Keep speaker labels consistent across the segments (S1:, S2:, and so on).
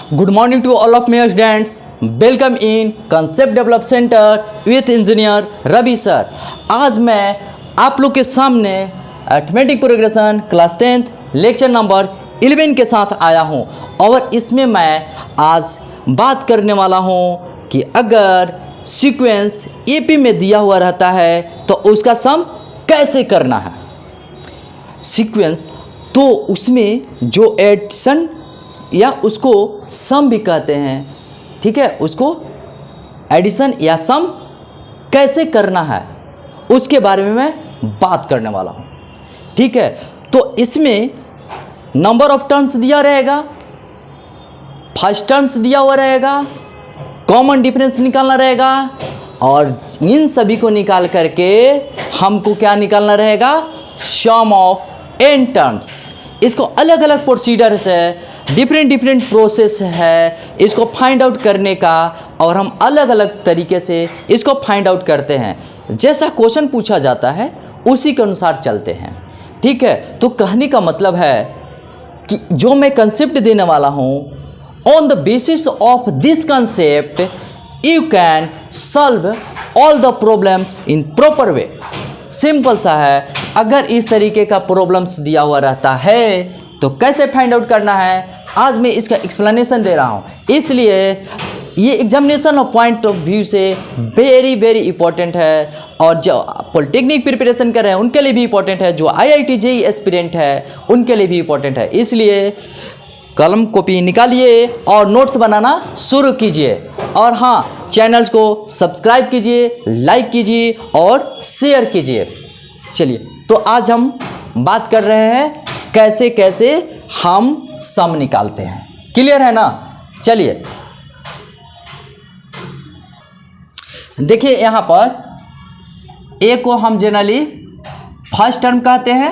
S1: Good morning to all of my students. Welcome in Concept Develop Center with Engineer Ravi sir. आज मैं आप लोग के सामने arithmetic progression class 10th lecture number 11 के साथ आया हूं और इसमें मैं आज बात करने वाला हूं कि अगर सीक्वेंस एपी में दिया हुआ रहता है तो उसका सम कैसे करना है। सीक्वेंस तो उसमें जो एडिशन या उसको सम भी कहते हैं, ठीक है, उसको एडिशन या सम कैसे करना है उसके बारे में मैं बात करने वाला हूँ, ठीक है। तो इसमें नंबर ऑफ टर्म्स दिया रहेगा, फर्स्ट टर्म्स दिया हुआ रहेगा, कॉमन डिफरेंस निकालना रहेगा और इन सभी को निकाल करके हमको क्या निकालना रहेगा, सम ऑफ एन टर्म्स। इसको अलग अलग प्रोसीजर्स है, डिफरेंट प्रोसेस है इसको फाइंड आउट करने का और हम अलग अलग तरीके से इसको फाइंड आउट करते हैं। जैसा क्वेश्चन पूछा जाता है उसी के अनुसार चलते हैं, ठीक है। तो कहने का मतलब है कि जो मैं कंसेप्ट देने वाला हूँ, on the basis of this concept you can solve all the problems in proper way. Simple सा है, अगर इस तरीके का प्रॉब्लम्स दिया हुआ रहता है तो कैसे फाइंड आउट करना है, आज मैं इसका एक्सप्लेनेशन दे रहा हूँ। इसलिए ये एग्जामिनेशन और पॉइंट ऑफ व्यू से वेरी इंपॉर्टेंट है और जो पॉलिटेक्निक प्रिपरेशन कर रहे हैं उनके लिए भी इंपॉर्टेंट है, जो IIT JEE एस्पिरेंट है उनके लिए भी इंपॉर्टेंट है। इसलिए कलम कॉपी निकालिए और नोट्स बनाना शुरू कीजिए और हाँ, चैनल्स को सब्सक्राइब कीजिए, लाइक कीजिए और शेयर कीजिए। चलिए, तो आज हम बात कर रहे हैं कैसे कैसे हम सम निकालते हैं। क्लियर है ना। चलिए देखिए, यहां पर ए को हम जनरली फर्स्ट टर्म कहते हैं,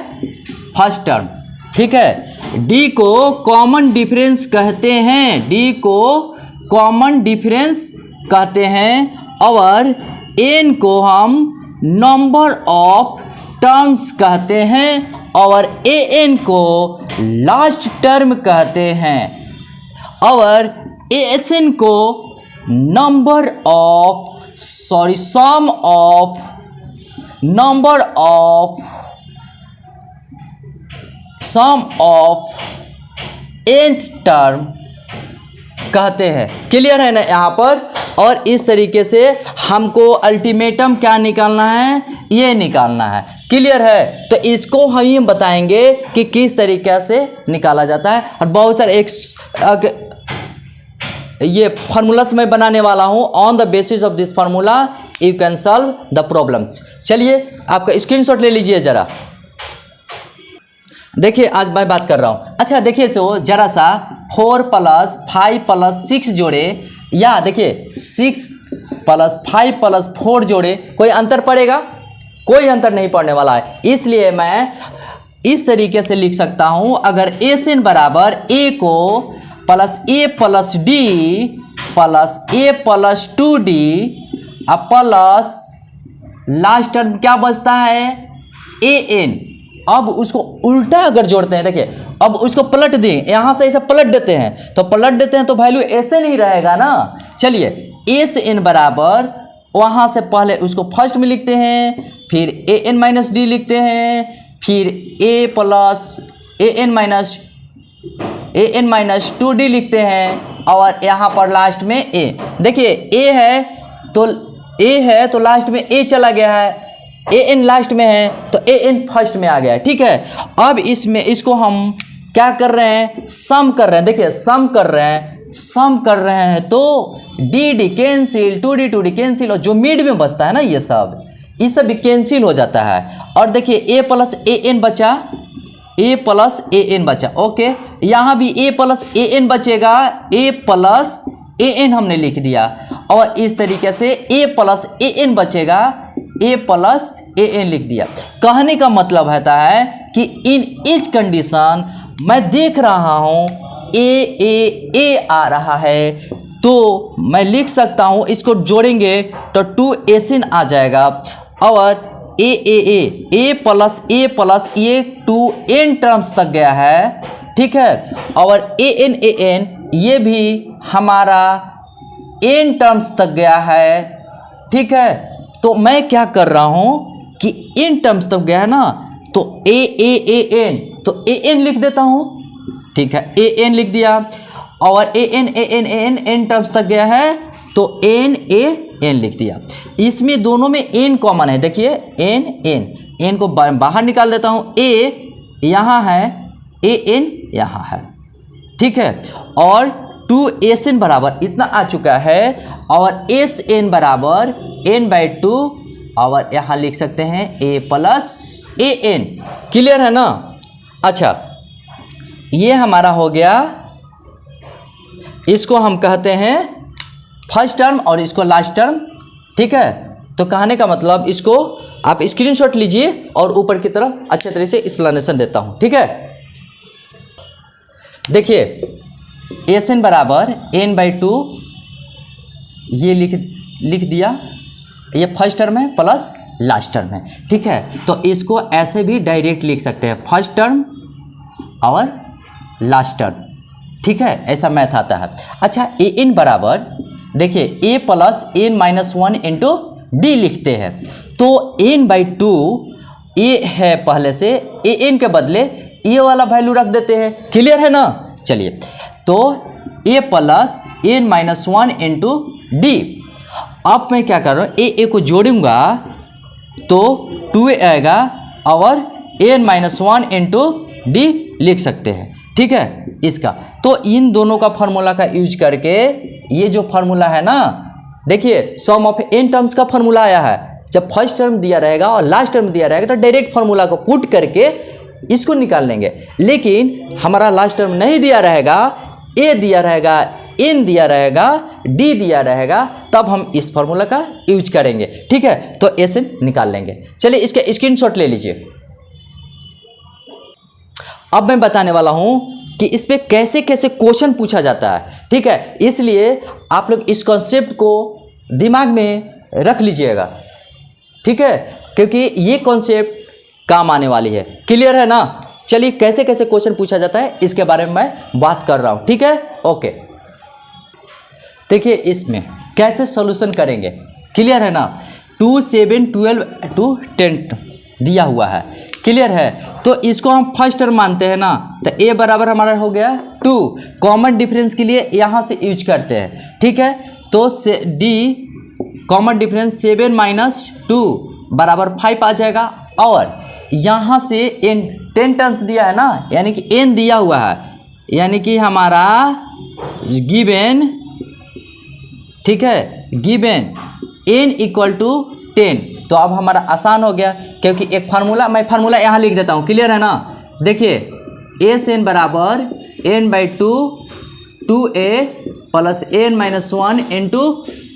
S1: फर्स्ट टर्म, ठीक है। डी को कॉमन डिफरेंस कहते हैं, डी को कॉमन डिफरेंस कहते हैं और एन को हम नंबर ऑफ टर्म्स कहते हैं और ए एन को लास्ट टर्म कहते हैं और ए एस एन को number of sum of number of sum of nth term कहते हैं। क्लियर है ना यहाँ पर। और इस तरीके से हमको अल्टीमेटम क्या निकालना है, ये निकालना है। क्लियर है। तो इसको हम बताएंगे कि किस तरीके से निकाला जाता है और बहुत सारे ये फार्मूलास मैं बनाने वाला हूं। On the basis of this formula you can solve the problems. चलिए, आपका स्क्रीनशॉट ले लीजिए जरा। देखिए, आज मैं बात कर रहा हूं। अच्छा देखिए, तो जरा सा 4 + 5 + 6 जोड़े, या देखिए 6 + 5 + 4 जोड़े, कोई अंतर पड़ेगा? कोई अंतर नहीं पड़ने वाला है। इसलिए मैं इस तरीके से लिख सकता हूं, अगर एन बराबर ए को प्लस ए प्लस डी प्लस ए प्लस 2d अब प्लस लास्ट टर्म क्या बचता है, ए एन। अब उसको उल्टा अगर जोड़ते हैं, देखिए अब उसको पलट दें, यहां से ऐसे पलट देते हैं, तो पलट देते हैं तो वैल्यू ऐसे नहीं रहेगा ना। चलिए, एस एन बराबर वहां से पहले उसको फर्स्ट में लिखते हैं, फिर ए एन माइनस डी लिखते हैं, फिर ए plus A N minus 2d लिखते हैं और यहाँ पर लास्ट में ए। देखिए ए है तो लास्ट में ए चला गया है, ए एन लास्ट में है तो ए एन फर्स्ट में आ गया है, ठीक है। अब इसमें इसको हम क्या कर रहे हैं, सम कर रहे हैं। देखिए सम कर रहे हैं तो D D cancel, 2d cancel और जो मिड में बचता है ना, ये सब भी कैंसिल हो जाता है। और देखिए ए प्लस ए एन बचा, ए प्लस ए एन बचा, ओके। यहाँ भी ए प्लस ए एन बचेगा, ए प्लस ए एन हमने लिख दिया और इस तरीके से ए प्लस ए एन बचेगा, ए प्लस ए एन लिख दिया। कहने का मतलब होता है कि इन इच कंडीशन मैं देख रहा हूँ ए आ रहा है तो मैं लिख सकता हूँ, इसको जोड़ेंगे तो 2 आ जाएगा और ए प्लस ये 2n टर्म्स तक गया है, ठीक है। और ए एन ये भी हमारा n टर्म्स तक गया है, ठीक है। तो मैं क्या कर रहा हूं कि n टर्म्स तक गया है ना, तो a n, तो an लिख देता हूं, ठीक है, an लिख दिया। और an n टर्म्स तक गया है तो n लिख दिया। इसमें दोनों में n कॉमन है, देखिए n को बाहर निकाल देता हूं, a यहाँ है, an यहाँ है, ठीक है। और 2sn बराबर इतना आ चुका है, और sn बराबर n/2, और यहाँ लिख सकते हैं a प्लस an। क्लियर है ना। अच्छा, ये हमारा हो गया, इसको हम कहते हैं फर्स्ट टर्म और इसको लास्ट टर्म, ठीक है। तो कहने का मतलब, इसको आप स्क्रीनशॉट लीजिए और ऊपर की तरफ अच्छे तरह से एक्सप्लेनेशन देता हूं, ठीक है। देखिए sn बराबर n/2, ये लिख दिया, ये फर्स्ट टर्म है प्लस लास्ट टर्म है, ठीक है। तो इसको ऐसे भी डायरेक्ट लिख सकते हैं, फर्स्ट टर्म और लास्ट टर्म, ठीक है, ऐसा मैथ आता है। अच्छा, an बराबर देखिए a plus n-1 into D लिखते हैं, तो n/2 a है पहले से, an के बदले ये वाला वैल्यू रख देते हैं। क्लियर है ना। चलिए, तो a plus n-1 into D. अब मैं क्या कर रहा हूँ, a को जोड़ूंगा तो 2a आएगा, और n-1 इंटू डी लिख सकते हैं, ठीक है इसका। तो इन दोनों का फार्मूला का यूज करके, ये जो फार्मूला है ना, देखिए सम ऑफ n टर्म्स का फार्मूला आया है। जब फर्स्ट टर्म दिया रहेगा और लास्ट टर्म दिया रहेगा तो डायरेक्ट फार्मूला को पुट करके इसको निकाल लेंगे। लेकिन हमारा लास्ट टर्म नहीं दिया रहेगा, a दिया रहेगा, n दिया रहेगा, d दिया रहेगा, तब हम इस फार्मूला का यूज करेंगे, ठीक है। तो sn निकाल लेंगे। चलिए इसका स्क्रीनशॉट ले लीजिए। अब मैं बताने वाला हूं कि इस पे कैसे कैसे क्वेश्चन पूछा जाता है, ठीक है। इसलिए आप लोग इस कॉन्सेप्ट को दिमाग में रख लीजिएगा, ठीक है, क्योंकि ये कॉन्सेप्ट काम आने वाली है। क्लियर है ना। चलिए कैसे कैसे क्वेश्चन पूछा जाता है इसके बारे में मैं बात कर रहा हूं, ठीक है। ओके, देखिए इसमें कैसे सॉल्यूशन करेंगे। क्लियर है ना। 2, 7, 12 to 10 दिया हुआ है। क्लियर है। तो इसको हम फर्स्ट टर्म मानते हैं ना, तो a बराबर हमारा हो गया 2। कॉमन डिफरेंस के लिए यहाँ से यूज करते हैं, ठीक है। तो d कॉमन डिफरेंस 7 - 2 बराबर 5 आ जाएगा। और यहाँ से n 10 टर्म्स दिया है ना, यानी कि n दिया हुआ है, यानी कि हमारा गिवन, ठीक है, गिवन n = 10। तो अब हमारा आसान हो गया, क्योंकि एक फार्मूला, मैं फार्मूला यहाँ लिख देता हूँ। क्लियर है ना। देखिए sn बराबर n/2 2a plus n-1 into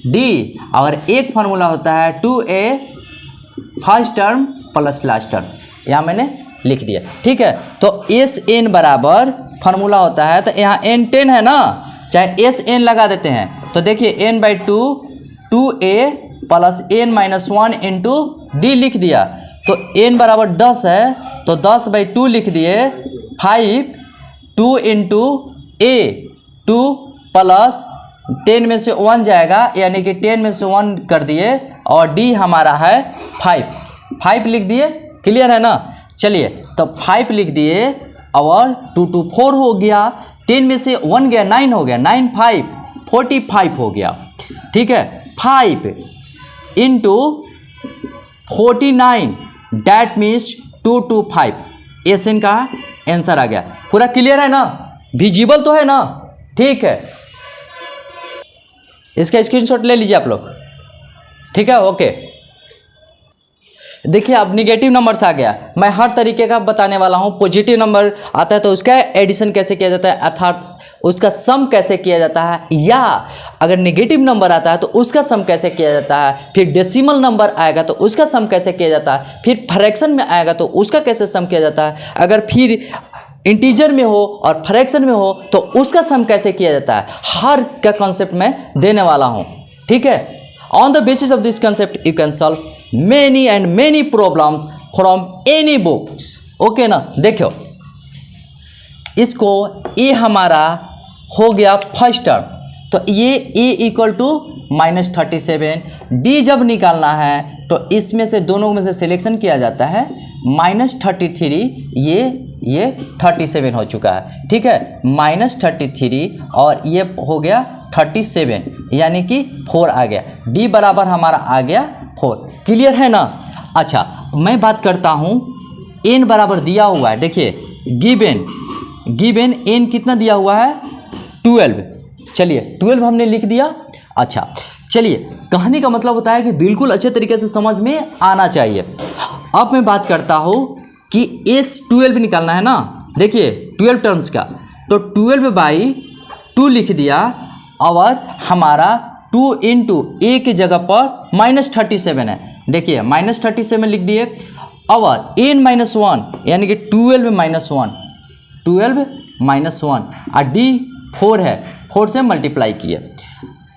S1: D, और एक फार्मूला होता है 2a first term plus last term, यहाँ मैंने लिख दिया, ठीक है। तो sn बराबर फार्मूला होता है, तो यहाँ n 10 है ना, चाहे sn लगा देते हैं। तो देखिए n/2 2a plus n-1 into D लिख दिया, तो n बराबर 10 है, तो 10/2 लिख दिए। 5 2 इंटू a 2 प्लस 10 में से 1 जाएगा, यानी कि 10 में से 1 कर दिए, और d हमारा है 5 लिख दिए। क्लियर है ना। चलिए, तो 5 लिख दिए, और 2 2 4 हो गया, 10 में से 1 गया, 9 हो गया, 9 5 45 हो गया, ठीक है। 5 इंटू 49 डैट मीन्स 225, एसएन का आंसर आ गया। पूरा क्लियर है ना, विजिबल तो है ना, ठीक है। इसका स्क्रीनशॉट ले लीजिए आप लोग, ठीक है। ओके, देखिए अब निगेटिव नंबर्स आ गया। मैं हर तरीके का बताने वाला हूँ। पॉजिटिव नंबर आता है तो उसका एडिशन कैसे किया जाता है, अर्थात उसका सम कैसे किया जाता है, या अगर नेगेटिव नंबर आता है तो उसका सम कैसे किया जाता है, फिर डेसिमल नंबर आएगा तो उसका सम कैसे किया जाता है, फिर फ्रैक्शन में आएगा तो उसका कैसे सम किया जाता है, अगर फिर इंटीजर में हो और फ्रैक्शन में हो तो उसका सम कैसे किया जाता है, हर का कॉन्सेप्ट मैं देने वाला हूँ, ठीक है। On the basis of this concept you can solve many and many problems from any books, okay ना। देखो इसको, ये हमारा हो गया फर्स्ट टर्म, तो ये a इक्वल टू -37, d जब निकालना है तो इसमें से दोनों में से सिलेक्शन किया जाता है, -33 ये 37 हो चुका है, ठीक है, -33 और ये हो गया 37 यानी कि 4 आ गया, d बराबर हमारा आ गया 4। क्लियर है ना। अच्छा मैं बात करता हूँ n बराबर दिया हुआ है, देखिए गिवन n कितना दिया हुआ है 12, चलिए 12 हमने लिख दिया। अच्छा चलिए कहने का मतलब होता है कि बिल्कुल अच्छे तरीके से समझ में आना चाहिए। अब मैं बात करता हूँ कि इस 12 निकालना है ना, देखिए 12 टर्म्स का, तो 12/2 लिख दिया और हमारा 2 इंटू ए की जगह पर -37 है, देखिए -37 लिख दिए और n-1 यानी कि 12 -1 और d 4 है, 4 से मल्टीप्लाई किए,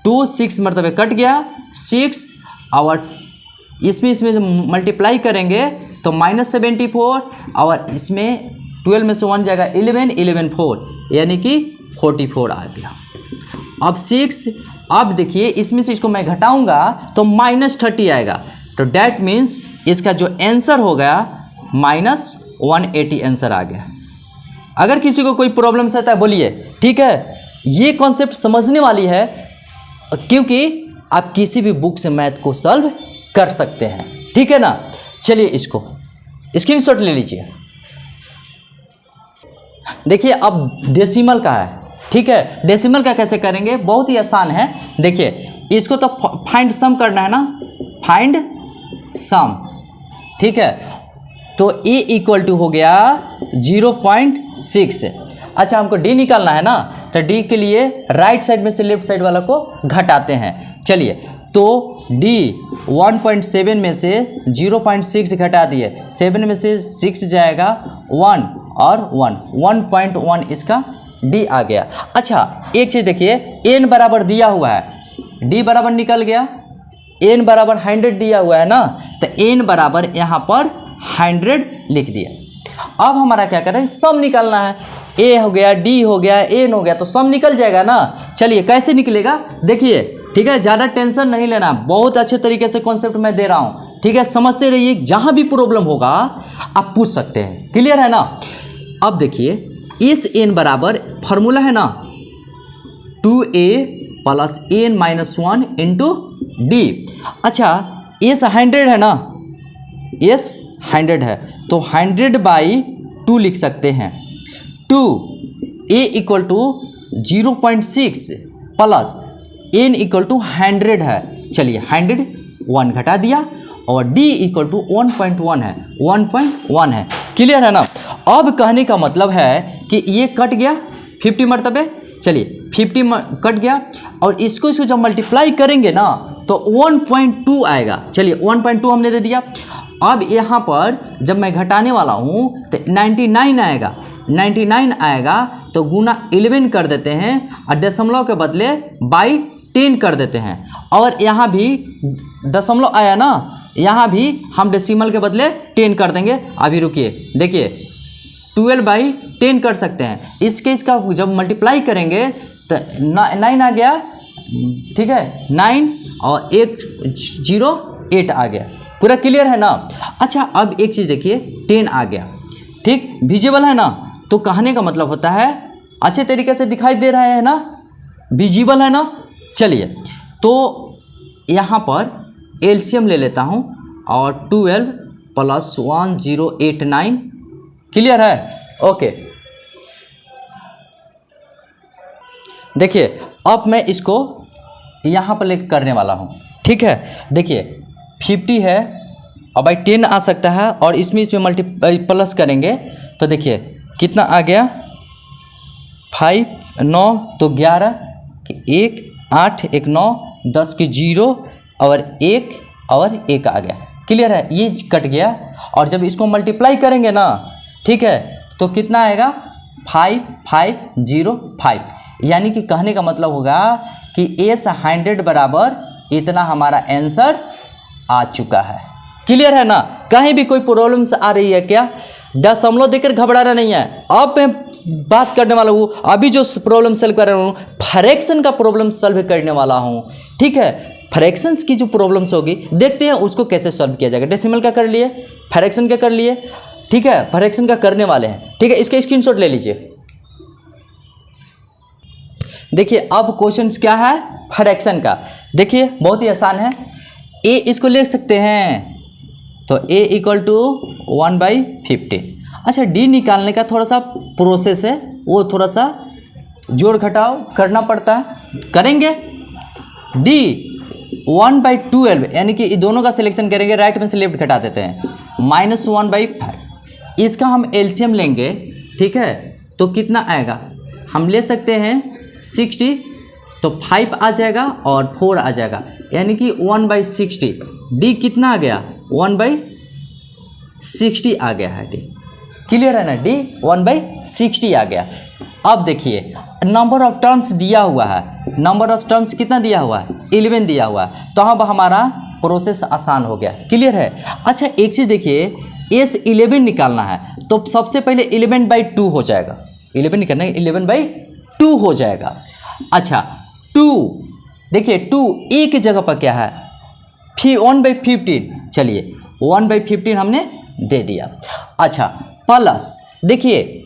S1: 2 6 मरतबे कट गया 6 और इसमें से मल्टीप्लाई करेंगे तो -74 और इसमें 12 में से 1 जाएगा 11 4 यानी कि 44 आ गया। अब 6, अब देखिए इसमें से इसको मैं घटाऊंगा तो -30 आएगा, तो डैट मीन्स इसका जो आंसर हो गया -180 आंसर आ गया। अगर किसी को कोई प्रॉब्लम रहता है बोलिए, ठीक है। ये कॉन्सेप्ट समझने वाली है क्योंकि आप किसी भी बुक से मैथ को सॉल्व कर सकते हैं, ठीक है ना। चलिए इसको स्क्रीनशॉट ले लीजिए। देखिए अब डेसिमल का है, ठीक है। डेसिमल का कैसे करेंगे, बहुत ही आसान है। देखिए इसको तो फाइंड सम करना है ना, फाइंड सम, ठीक है। तो a इक्वल टू हो गया 0.6। अच्छा हमको d निकालना है ना, तो d के लिए राइट साइड में से लेफ्ट साइड वाला को घटाते हैं। चलिए तो d 1.7 में से 0.6 घटा दिए, 7 में से 6 जाएगा 1 और 1 इसका d आ गया। अच्छा एक चीज़ देखिए, n बराबर दिया हुआ है, d बराबर निकल गया, n बराबर 100 दिया हुआ है ना, तो n बराबर यहाँ पर 100 लिख दिया। अब हमारा क्या कर रहे हैं, सम निकालना है। a हो गया, d हो गया, n हो गया, तो सम निकल जाएगा ना। चलिए कैसे निकलेगा देखिए, ठीक है। ज़्यादा टेंशन नहीं लेना, बहुत अच्छे तरीके से कॉन्सेप्ट मैं दे रहा हूँ, ठीक है। समझते रहिए, जहाँ भी प्रॉब्लम होगा आप पूछ सकते हैं। क्लियर है ना। अब देखिए इस n बराबर फॉर्मूला है ना 2a plus n-1 into d। अच्छा s 100 है ना, s 100 है तो 100/2 लिख सकते हैं। 2a equal to 0.6 plus n equal to 100 है, चलिए 100 1 घटा दिया और d इक्वल टू 1.1 है, 1.1 है। क्लियर है ना। अब कहने का मतलब है कि ये कट गया 50 मरतबे, चलिए 50 कट गया और इसको जब मल्टीप्लाई करेंगे ना तो 1.2 आएगा। चलिए 1.2 हमने दे दिया। अब यहाँ पर जब मैं घटाने वाला हूँ तो 99 आएगा, 99 आएगा तो गुना 11 कर देते हैं और दशमलव के बदले बाई 10 कर देते हैं। और यहाँ भी दशमलव आया ना, यहाँ भी हम डेसिमल के बदले 10 कर देंगे। अभी रुकिए, देखिए 12/10 कर सकते हैं। इसके इसका जब मल्टीप्लाई करेंगे तो 9 आ गया, ठीक है, 9 और 808 आ गया। पूरा क्लियर है ना। अच्छा अब एक चीज़ देखिए, 10 आ गया, ठीक, विजिबल है ना। तो कहने का मतलब होता है अच्छे तरीके से दिखाई दे रहा है ना, विजिबल है ना। चलिए तो यहाँ पर एलसीएम ले लेता हूँ और 12 + 1089, क्लियर है, ओके। देखिए अब मैं इसको यहाँ पर लेकर करने वाला हूँ, ठीक है। देखिए 50 है और बाई 10 आ सकता है और इसमें प्लस करेंगे तो देखिए कितना आ गया, 5 9 तो 11 1 8 1 9 10 की 0 और 1 आ गया। क्लियर है, ये कट गया और जब इसको मल्टीप्लाई करेंगे ना, ठीक है, तो कितना आएगा 5505, यानी कि कहने का मतलब होगा कि s 100 बराबर इतना हमारा आंसर आ चुका है। क्लियर है ना। कहीं भी कोई प्रॉब्लम्स आ रही है क्या, दशमलव देकर घबराना नहीं है। अब मैं बात करने वाला हूँ, अभी जो प्रॉब्लम सॉल्व कर रहा हूँ फ्रैक्शन का प्रॉब्लम सॉल्व करने वाला हूँ। ठीक है, फ्रैक्शंस की जो प्रॉब्लम्स होगी देखते हैं उसको कैसे सॉल्व किया जाएगा। डेसिमल का कर लिए, फ्रैक्शन का कर लिए, ठीक है, फ्रैक्शन का करने वाले हैं। ठीक है, इसका स्क्रीनशॉट ले लीजिए। देखिए अब क्वेश्चन क्या है फ्रैक्शन का। देखिए बहुत ही आसान है, ए इसको ले सकते हैं तो a इक्वल टू 1/50। अच्छा डी निकालने का थोड़ा सा प्रोसेस है, वो थोड़ा सा जोड़ घटाव करना पड़ता है, करेंगे। डी 1/12 यानी कि दोनों का सिलेक्शन करेंगे, राइट में से लेफ्ट घटा देते हैं, -1/5। इसका हम एलसीएम लेंगे, ठीक है, तो कितना आएगा, हम ले सकते हैं 60, तो 5 आ जाएगा और 4 आ जाएगा, यानी कि 1/60। डी कितना आ गया, 1/60 आ गया है। डी क्लियर है ना, डी 1/60 आ गया। अब देखिए नंबर ऑफ टर्म्स दिया हुआ है, नंबर ऑफ टर्म्स कितना दिया हुआ है, 11 दिया हुआ है, तो अब हमारा प्रोसेस आसान हो गया। क्लियर है। अच्छा एक चीज़ देखिए, एस 11 निकालना है तो सबसे पहले 11/2 हो जाएगा, 11 निकालना है 11/2 हो जाएगा। अच्छा 2 देखिए 2 ए की जगह पर क्या है, 1/15, चलिए 1/15 हमने दे दिया। अच्छा प्लस देखिए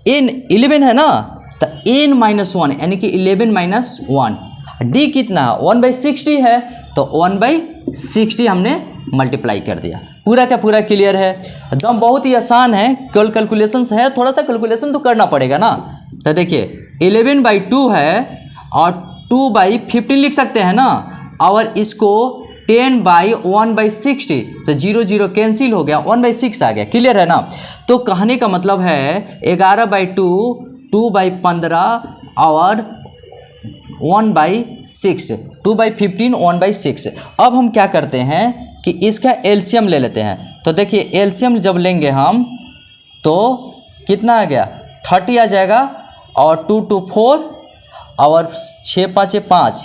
S1: n 11 है ना, तो n-1 यानी कि 11-1। डी कितना है, 1/60 है, तो 1/60 हमने मल्टीप्लाई कर दिया। पूरा का पूरा क्लियर है, एकदम बहुत ही आसान है। कैलकुलेशंस है, थोड़ा सा कैलकुलेशन तो करना पड़ेगा ना। तो देखिए 11/2 है और 2/15 लिख सकते हैं ना, और इसको 10/1/60, तो 0 0 कैंसिल हो गया, 1/6 आ गया। क्लियर है ना। तो कहने का मतलब है 11/2, 2/15 और 1/6, 2/15, 1/6। अब हम क्या करते हैं कि इसका एलसीएम ले लेते हैं। तो देखिए एलसीएम जब लेंगे हम तो कितना आ गया, 30 आ जाएगा, और 2 2 4 और 6 5 5।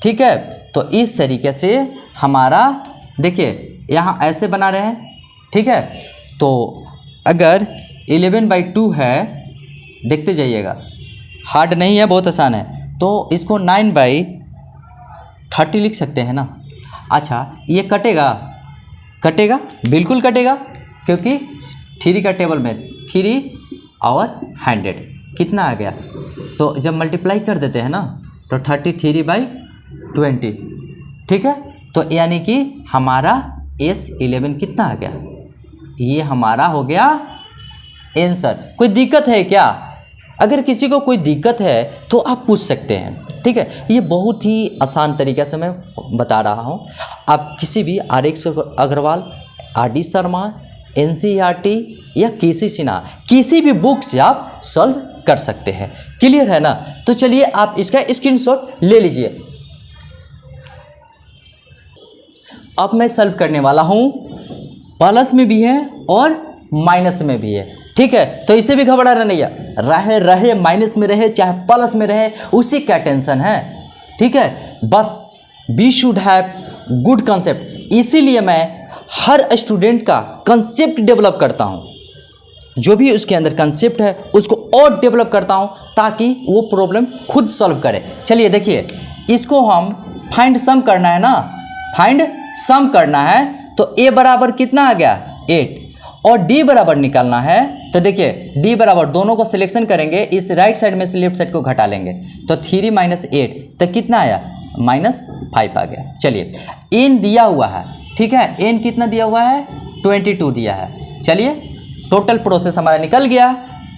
S1: ठीक है, तो इस तरीके से हमारा देखिए यहाँ ऐसे बना रहे हैं। ठीक है, तो अगर 11/2 है, देखते जाइएगा, हार्ड नहीं है, बहुत आसान है, तो इसको 9/30 लिख सकते हैं ना। अच्छा ये कटेगा, कटेगा बिल्कुल कटेगा, क्योंकि 3 का टेबल में 3 और 100 कितना आ गया, तो जब मल्टीप्लाई कर देते हैं ना तो 33/20। ठीक है, तो यानी कि हमारा S11 कितना आ गया, ये हमारा हो गया आंसर। कोई दिक्कत है क्या? अगर किसी को कोई दिक्कत है तो आप पूछ सकते हैं। ठीक है, ये बहुत ही आसान तरीक़े से मैं बता रहा हूँ। आप किसी भी RX Agarwal, RD Sharma, NCERT या KC सिन्हा, किसी भी बुक से आप सॉल्व कर सकते हैं। क्लियर है ना। तो चलिए आप इसका स्क्रीनशॉट ले लीजिए। अब मैं सॉल्व करने वाला हूँ, प्लस में भी है और माइनस में भी है। ठीक है, तो इसे भी घबराना नहीं है, रहे माइनस में रहे चाहे प्लस में रहे, उसी का टेंशन है। ठीक है, बस we should have good concept. इसीलिए मैं हर स्टूडेंट का कंसेप्ट डेवलप करता हूँ, जो भी उसके अंदर कंसेप्ट है उसको और डेवलप करता हूँ, ताकि वो प्रॉब्लम खुद सॉल्व करे। चलिए देखिए, इसको हम फाइंड सम करना है ना, फाइंड सम करना है, तो a बराबर कितना आ गया, 8, और d बराबर निकालना है। तो देखिए d बराबर, दोनों को सिलेक्शन करेंगे, इस राइट साइड में से लेफ्ट साइड को घटा लेंगे, तो 3 - 8, तो कितना आया, -5 आ गया। चलिए n दिया हुआ है, ठीक है, n कितना दिया हुआ है, 22 दिया है। चलिए टोटल प्रोसेस हमारा निकल गया,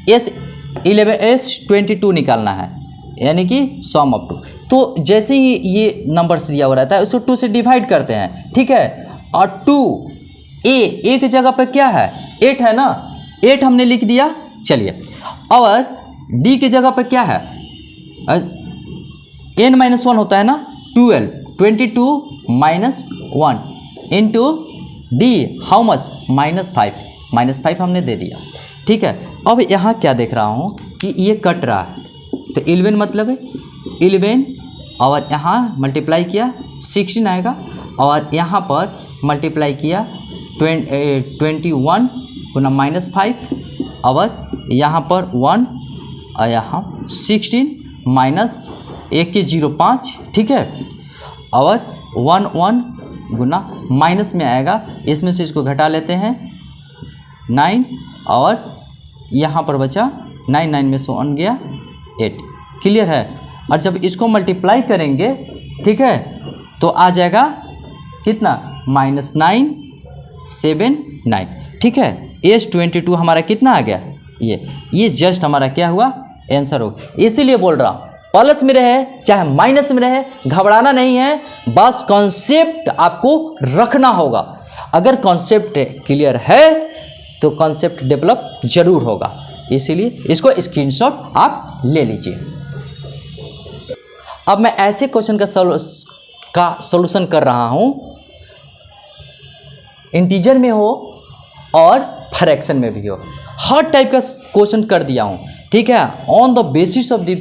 S1: S22 निकालना है, यानी कि सम ऑफ 2। तो जैसे ही ये नंबर्स दिया हुआ रहता है उसको 2 से डिवाइड करते हैं। ठीक है, और 2 a की जगह पर क्या है, 8 है ना, 8 हमने लिख दिया। चलिए, और d की जगह पर क्या है, n-1 होता है ना, 12, 22 - 1 इंटू d, हाउ मच, -5 हमने दे दिया। ठीक है, अब यहाँ क्या देख रहा हूँ कि ये कट रहा है, तो 11 मतलब है 11, और यहाँ मल्टीप्लाई किया 16 आएगा, और यहाँ पर मल्टीप्लाई किया 21 गुना -5, और यहाँ पर 1 और यहाँ 16 माइनस 1 के 0.5, ठीक है, और 1 1 गुना माइनस में आएगा, इसमें से इसको घटा लेते हैं 9 और यहाँ पर बचा 9 9 में से 1 गया 8, क्लियर है। और जब इसको मल्टीप्लाई करेंगे, ठीक है, तो आ जाएगा कितना -9 7 9, ठीक है। एज 22 हमारा कितना आ गया, ये जस्ट हमारा क्या हुआ, आंसर हो। इसीलिए बोल रहा हूँ प्लस में रहे चाहे माइनस में रहे घबराना नहीं है, बस कॉन्सेप्ट आपको रखना होगा। अगर कॉन्सेप्ट क्लियर है तो कॉन्सेप्ट डेवलप जरूर होगा, इसीलिए इसको स्क्रीनशॉट आप ले लीजिए। अब मैं ऐसे क्वेश्चन का सॉल्यूशन कर रहा हूं, इंटीजर में हो और फ्रैक्शन में भी हो, हर टाइप का क्वेश्चन कर दिया हूं, ठीक है। On the basis of the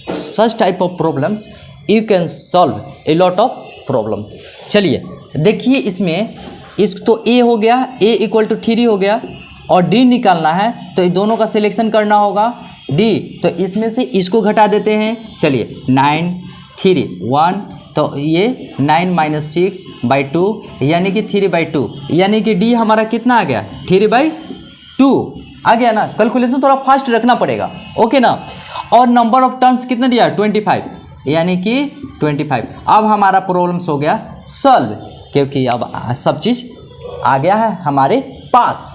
S1: such type of problems you can solve a lot of problems. चलिए देखिए, इसमें तो ए हो गया, a इक्वल टू 3 हो गया, और d निकालना है तो इन दोनों का सिलेक्शन करना होगा d, तो इसमें से इसको घटा देते हैं। चलिए 9 3 1, तो ये 9 माइनस 6/2 यानी कि 3/2, यानी कि d हमारा कितना आ गया 3/2 आ गया ना। कैलकुलेशन थोड़ा फास्ट रखना पड़ेगा, ओके ना। और नंबर ऑफ टर्म्स कितना दिया 25, यानी कि 25। अब हमारा प्रॉब्लम्स हो गया सॉल्व, क्योंकि अब सब चीज़ आ गया है हमारे पास।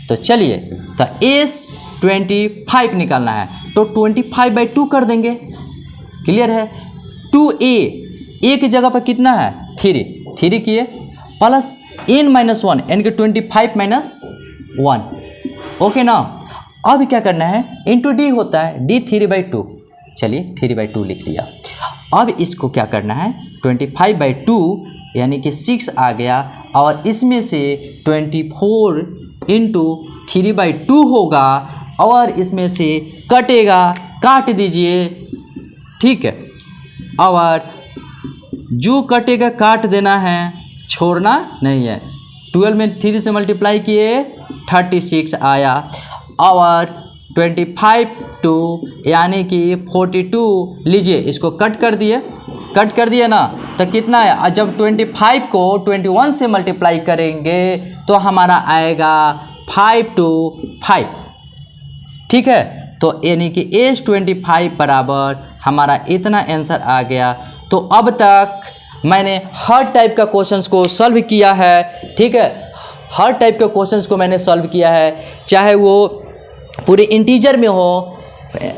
S1: तो चलिए, तो एस 25 निकालना है, तो 25/2 कर देंगे, क्लियर है। 2a की जगह पर कितना है 3 किए, प्लस n-1 यानी कि 25 - 1, ओके ना। अब क्या करना है, इंटू d होता है, d 3/2, चलिए 3/2 लिख दिया। अब इसको क्या करना है 25/2 यानी कि 6 आ गया, और इसमें से 24 इंटू 3/2 होगा, और इसमें से कटेगा, काट दीजिए, ठीक है। और जो कटेगा काट देना है, छोड़ना नहीं है। 12 में 3 से मल्टीप्लाई किए 36 आया, और 25 यानी कि 42 लीजिए, इसको कट कर दिए ना, तो कितना है। जब 25 को 21 से मल्टीप्लाई करेंगे तो हमारा आएगा 5 to 5, ठीक है। तो यानी कि एज 25 बराबर हमारा इतना आंसर आ गया। तो अब तक मैंने हर टाइप का क्वेश्चंस को सॉल्व किया है, ठीक है। हर टाइप के क्वेश्चंस को मैंने सॉल्व किया है, चाहे वो पूरे इंटीजर में हो,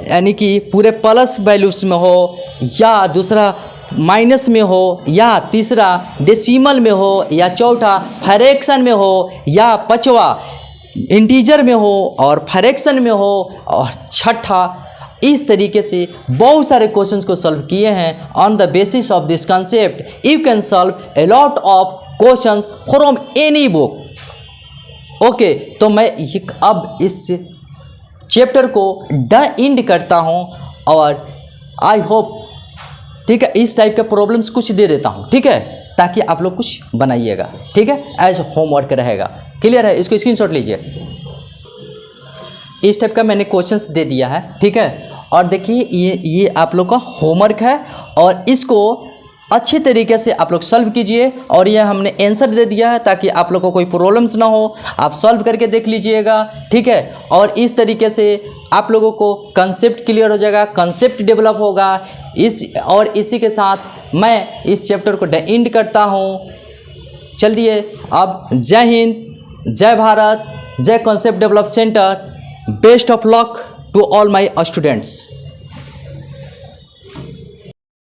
S1: यानी कि पूरे प्लस वैल्यूज में हो, या दूसरा माइनस में हो, या तीसरा डेसिमल में हो, या चौथा फ्रैक्शन में हो, या पांचवा इंटीजर में हो और फ्रैक्शन में हो, और छठा इस तरीके से बहुत सारे क्वेश्चंस को सॉल्व किए हैं। On the basis of this concept you can solve a lot of questions from any book, okay. तो मैं अब इस चैप्टर को एंड करता हूं, और आई होप, ठीक है, इस टाइप के प्रॉब्लम्स कुछ दे देता हूं, ठीक है, ताकि आप लोग कुछ बनाइएगा, ठीक है, एज होमवर्क रहेगा, क्लियर है। इसको स्क्रीनशॉट लीजिए, इस टाइप का मैंने क्वेश्चंस दे दिया है, ठीक है। और देखिए ये आप लोग का होमवर्क है, और इसको अच्छे तरीके से आप लोग सॉल्व कीजिए। और ये हमने आंसर दे दिया है ताकि आप लोग को कोई प्रॉब्लम्स ना हो, आप सॉल्व करके देख लीजिएगा, ठीक है। और इस तरीके से आप लोगों को कंसेप्ट क्लियर हो जाएगा, कंसेप्ट डेवलप होगा। इसी के साथ मैं इस चैप्टर को एंड करता हूँ। चलिए अब जय हिंद, जय भारत, जय concept develop center. Best of luck to all my students.